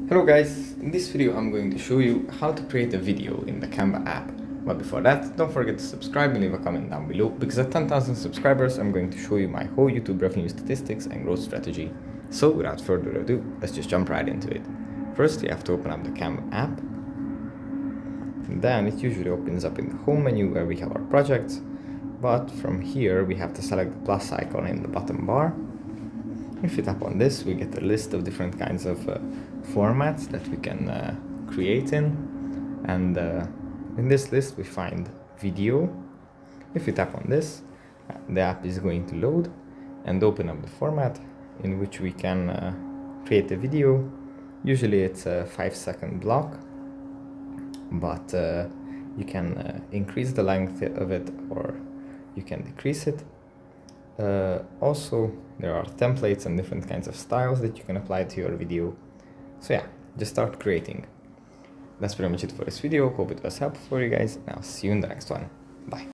Hello guys, in this video I'm going to show you how to create a video in the Canva app. But before that, don't forget to subscribe and leave a comment down below, because at 10,000 subscribers I'm going to show you my whole YouTube revenue statistics and growth strategy. So without further ado, let's just jump right into it. First you have to open up the Canva app. And then it usually opens up in the home menu where we have our projects. But from here we have to select the plus icon in the bottom bar. If you tap on this, we get a list of different kinds of formats that we can create in. And in this list we find video. If you tap on this, the app is going to load and open up the format in which we can create a video. Usually it's a 5-second block, but you can increase the length of it or you can decrease it. Also, there are templates and different kinds of styles that you can apply to your video. So yeah, just start creating. That's pretty much it for this video. Hope it was helpful for you guys, and I'll see you in the next one. Bye.